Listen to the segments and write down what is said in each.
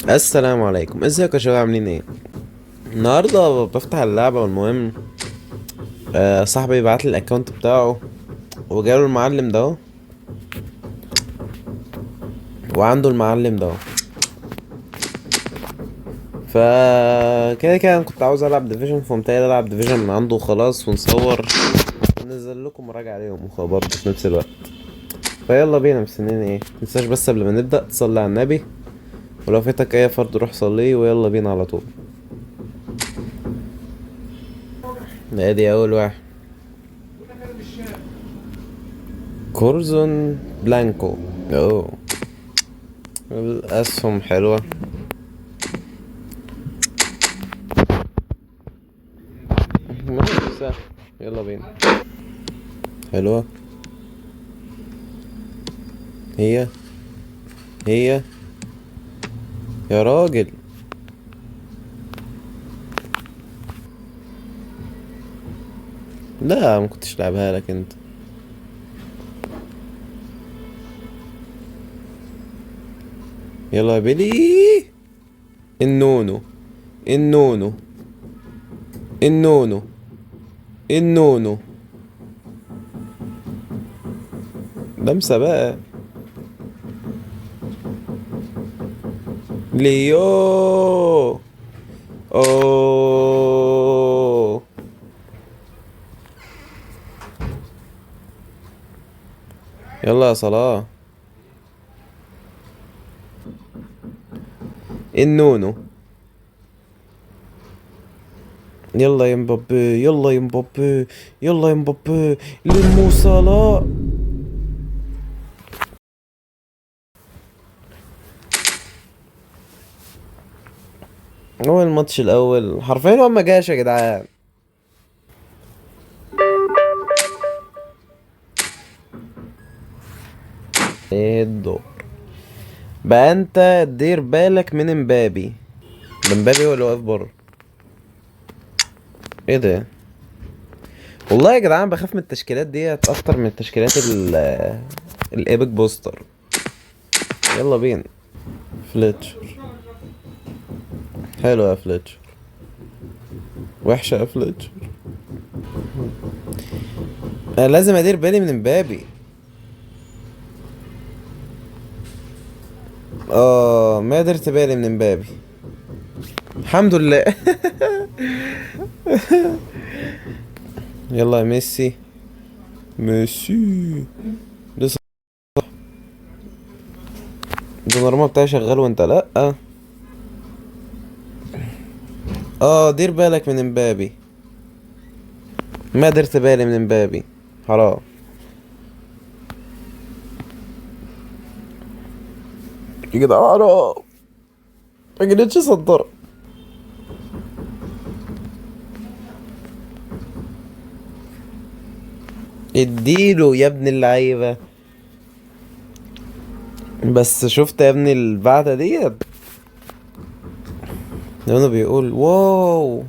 السلام عليكم، ازيكم يا شباب؟ عاملين ايه؟ النهارده بفتح اللعبه والمهم صاحبي بعت لي الاكونت بتاعه وجاله المعلم ده اهو، وعنده المعلم ده اهو. ف كده كده أنا كنت عاوز العب ديفيجن، فقمت قايل العب ديفيجن من عنده وخلاص ونصور وننزل لكم مراجعه عليهم برضه في نفس الوقت. فيلا بينا، مستنيين ايه؟ متنساش بس قبل ما نبدا تصلي على النبي، ولو فاتك اي فرض روح صليه، ويلا بينا على طول. ادي اول واحد، كورزون بلانكو. اوه، الأسهم حلوة. ماشي سهل، يلا بينا. حلوة. هي هي يا راجل. لا، ما كنتش لعبها لك انت. يلا يا بيلي. النونو، النونو، النونو، النونو. لمسة بقى. ليو. اوه. يلا يا صلاح. النونو. يلا يا مبابي، يلا يا مبابي، يلا يا مبابي. لمو صلاح. هو الماتش الاول حرفيا هو ما جاش يا جدعان. ايه الدور بقى؟ انت دير بالك من امبابي. ده امبابي هو اللي واقف بره. ايه ده؟ والله يا جدعان بخاف من التشكيلات ديت اكتر من التشكيلات الايبك بوستر. يلا بينا. فليتشر. حلو يا فليتشر. وحشة يا فليتشر. انا لازم ادير بالي من امبابي. اه، ما قدرت بالي من امبابي. الحمد لله. يلا يا ميسي. ميسي. لسه. الدونارما بتاعي شغال وانت لا. اه، دير بالك من امبابي. ما درت بالي من امبابي. حرام. يا جدعان حرام. ما جريتش صدر. اديله يا ابن اللعيبة. بس شفت يا ابني البعدة ديت؟ لانه بيقول واو.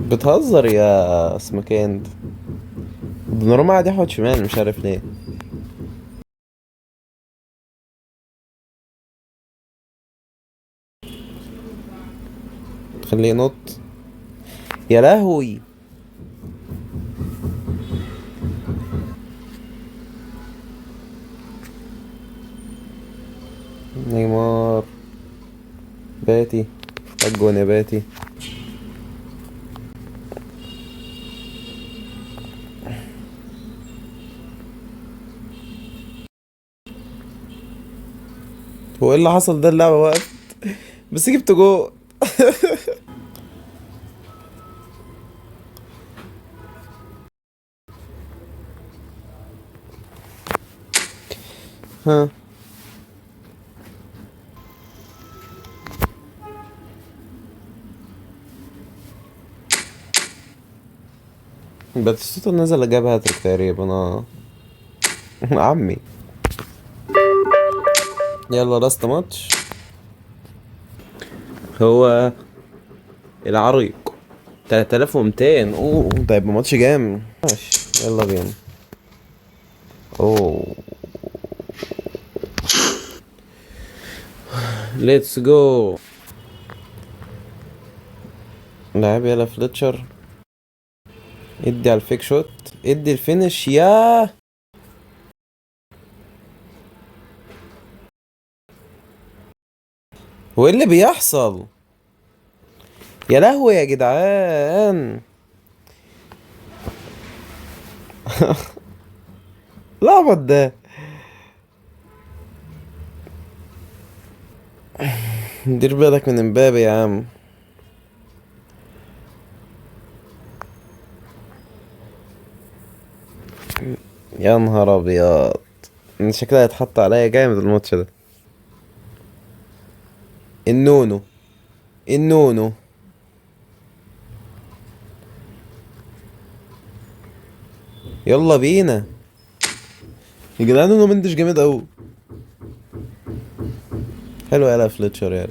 بتهزر يا اسمك إيه انت؟ دوناروما قاعد يحوط شمال مش عارف ليه. تخليه ينط. يا لهوي. نيمار. باتي. الجون يا باتي. هو ايه اللي حصل ده؟ اللعبة وقفت بس جبت جول. ها. باتيستوتا نزل جاب هاتريك تقريبا عمي. يلا لاست ماتش. هو العريق 3200. اوه، ده هيبقى ماتش جامد. ماشي يلا بينا. اوه ليتس جو. لعب يلا فليتشر. ادي على الفيك شوت، ادي الفينش يا. هو ايه اللي بيحصل؟ يا لهوي يا جدعان. لعبط ده. دير بالك من امبابي يا عم. يا نهار ابيض، شكلها هيتحط عليا جامد الماتش ده. النونو، النونو. يلا بينا يا جدعان، نونو مندش جامد اوي. حلو يلا فليتشر يلا.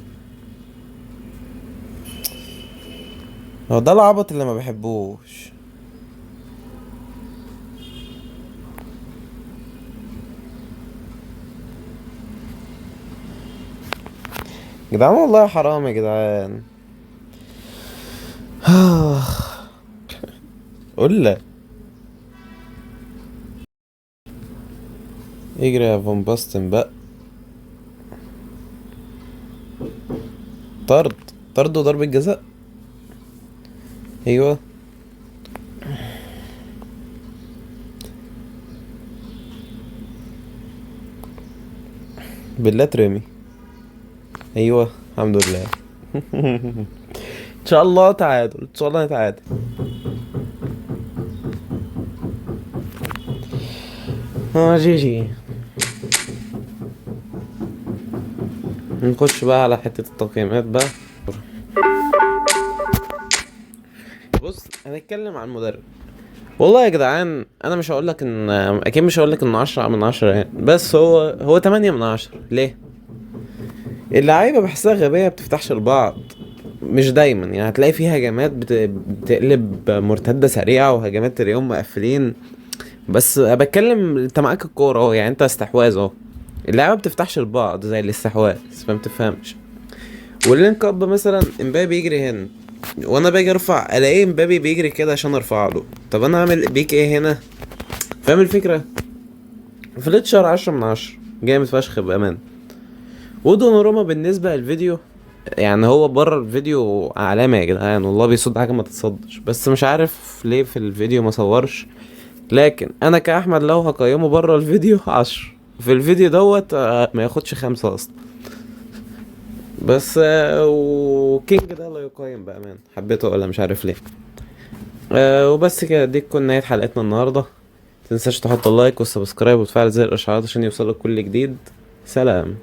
هو ده العبط اللي ما بحبوش. جدعان والله حرام يا جدعان. قول له اجري يا فان باستن بقى. طرد، طرد وضربة جزاء. ايوه. بالله ترمي. ايوه الحمد لله. ان شاء الله تعادل، ان شاء الله نتعادل. اه جي جي. نخش بقى على حتة التقييمات بقى. بص هنتكلم عن المدرب. والله يا جدعان انا مش هقول لك ان، اكيد مش هقول لك انه 10 من 10 يعني، بس هو 8 من 10. ليه؟ اللعيبة بحسها غبية، بتفتحش لبعض. مش دايما يعني، هتلاقي فيه هجمات بتقلب مرتدة سريعة، وهجمات تلاقيهم مقفلين. بس بتكلم انت معاك الكورة اهو، يعني انت استحواذ اهو. اللعبة بتفتحش لبعض زي الاستحواذ، فما بتفهمش. واللينك اب مثلا امبابي بيجري هنا، وانا باجي ارفع الاقي امبابي بيجري كده عشان ارفع له. طب انا اعمل بيك ايه هنا؟ فاهم الفكرة؟ فليتشر 10 من 10، جامد فشخ بامان. ودوناروما بالنسبة للفيديو، يعني هو بره الفيديو علامة يا جدعان، والله بيصد حاجة ما تتصدش، بس مش عارف ليه في الفيديو ما صورش. لكن انا كأحمد لو هقيمه بره الفيديو 10، في الفيديو دوت ما ياخدش 5 اصلا. بس وكينج ده لا يقيم بأمان، حبيته ولا مش عارف ليه. وبس كده، دي تكون نهاية حلقتنا النهاردة. متنساش تحط اللايك والسبسكرايب وتفعل زر الاشعارات عشان يوصلك كل جديد. سلام.